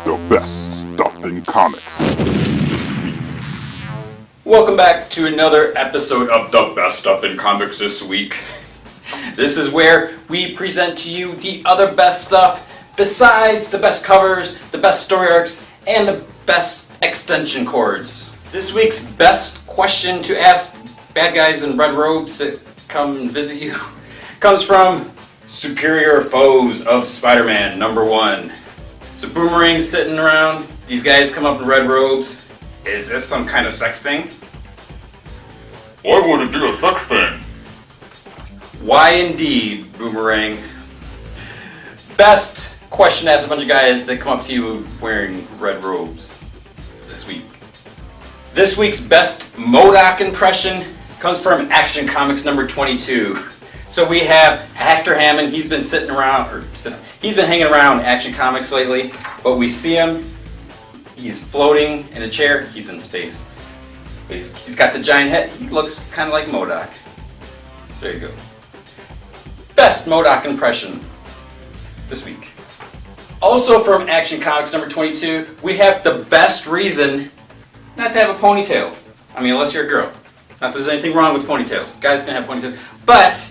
The best stuff in comics this week. Welcome back to another episode of The Best Stuff in Comics This Week. This is where we present to you the other best stuff besides the best covers, the best story arcs, and the best extension cords. This week's best question to ask bad guys in red robes that come visit you comes from Superior Foes of Spider-Man #1. So Boomerang's sitting around, these guys come up in red robes. Is this some kind of sex thing? Why would it be a sex thing? Why indeed, Boomerang? Best question to ask a bunch of guys that come up to you wearing red robes this week. This week's best MODOK impression comes from Action Comics #22. So we have Hector Hammond. He's been he's been hanging around Action Comics lately, but we see him. He's floating in a chair. He's in space. He's got the giant head. He looks kind of like MODOK. There you go. Best MODOK impression this week. Also from Action Comics #22, we have the best reason not to have a ponytail. I mean, unless you're a girl. Not that there's anything wrong with ponytails. Guys can have ponytails. But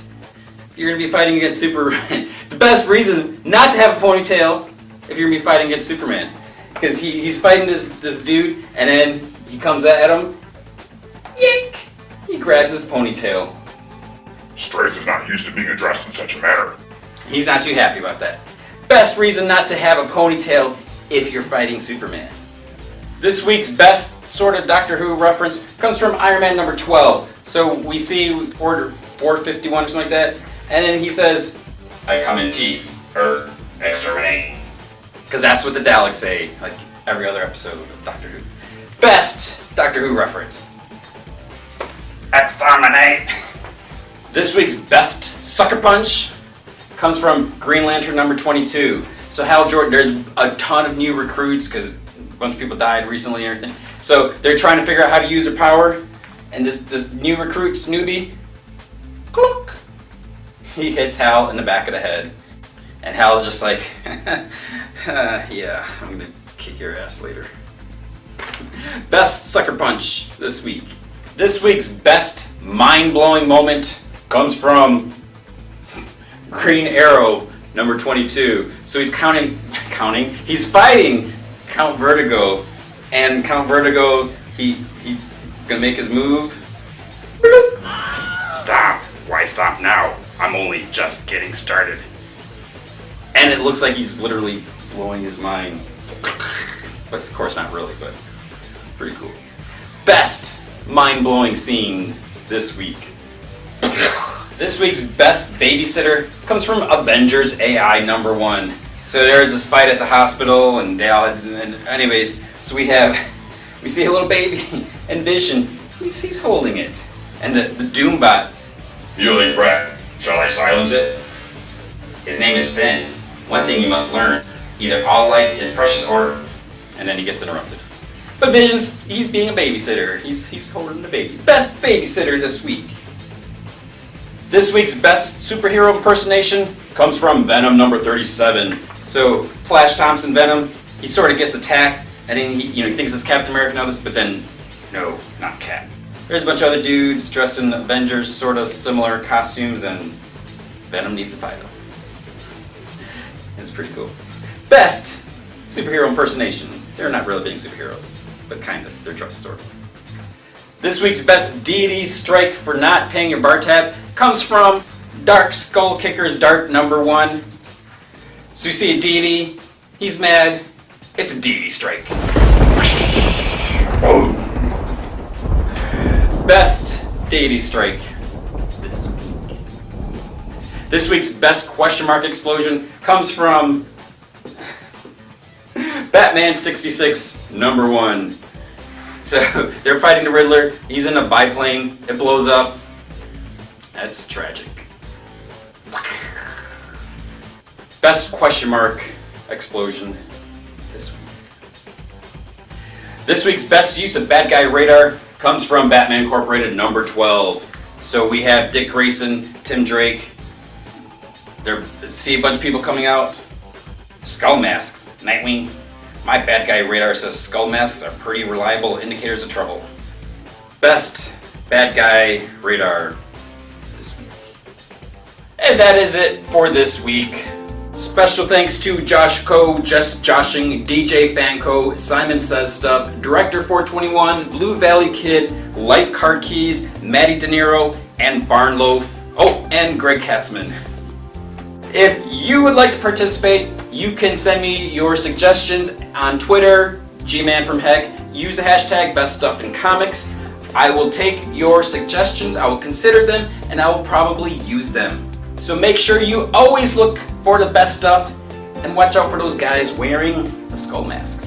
you're going to be fighting against Superman. The best reason not to have a ponytail if you're going to be fighting against Superman. Because he's fighting this dude, and then he comes at him. Yank! He grabs his ponytail. Strafe is not used to being addressed in such a manner. He's not too happy about that. Best reason not to have a ponytail if you're fighting Superman. This week's best sort of Doctor Who reference comes from Iron Man #12. So we see Order 451 or something like that, and then he says, "I come in peace, or exterminate." Because that's what the Daleks say, like every other episode of Doctor Who. Best Doctor Who reference. Exterminate! This week's best sucker punch comes from Green Lantern #22. So Hal Jordan, there's a ton of new recruits because a bunch of people died recently and everything. So they're trying to figure out how to use their power. And this new recruit's newbie, clook, he hits Hal in the back of the head. And Hal's just like, yeah, I'm gonna kick your ass later. Best sucker punch this week. This week's best mind-blowing moment comes from Green Arrow #22. So he's he's fighting Count Vertigo. And Count Vertigo, he's gonna make his move. Bloop. Stop! Why stop now? I'm only just getting started. And it looks like he's literally blowing his mind. But of course not really, but pretty cool. Best mind-blowing scene this week. This week's best babysitter comes from Avengers AI #1. So there's this fight at the hospital, and they all had, anyways, so we see a little baby, and Vision, he's holding it. And the Doombot, "Muley brat, shall I silence it? His name is Finn. One thing you must learn, either all life is precious or..." And then he gets interrupted. But Vision's, he's being a babysitter. He's holding the baby. Best babysitter this week. This week's best superhero impersonation comes from Venom #37. So Flash Thompson Venom, he sort of gets attacked, and then he thinks it's Captain America and others, but then no, not Cap. There's a bunch of other dudes dressed in Avengers sort of similar costumes, and Venom needs to fight them. It's pretty cool. Best superhero impersonation. They're not really being superheroes, but kind of. They're dressed sort of. This week's best deity strike for not paying your bar tab comes from Dark Skull Kicker's Dark #1. So you see a deity, he's mad, it's a deity strike. Best deity strike this week. This week's best question mark explosion comes from Batman '66 #1. So they're fighting the Riddler. He's in a biplane. It blows up. That's tragic. Best question mark explosion this week. This week's best use of bad guy radar comes from Batman Incorporated #12. So we have Dick Grayson, Tim Drake. See a bunch of people coming out. Skull masks. Nightwing. My bad guy radar says skull masks are pretty reliable indicators of trouble. Best bad guy radar this week. And that is it for this week. Special thanks to Josh Co, Just Joshing, DJ Fanco, Simon Says Stuff, Director 421, Blue Valley Kid, Light Car Keys, Maddie De Niro, and Barnloaf. Oh, and Greg Katzman. If you would like to participate, you can send me your suggestions on Twitter, Gman from Heck. Use the hashtag BestStuffInComics. I will take your suggestions, I will consider them, and I will probably use them. So make sure you always look for the best stuff and watch out for those guys wearing the skull masks.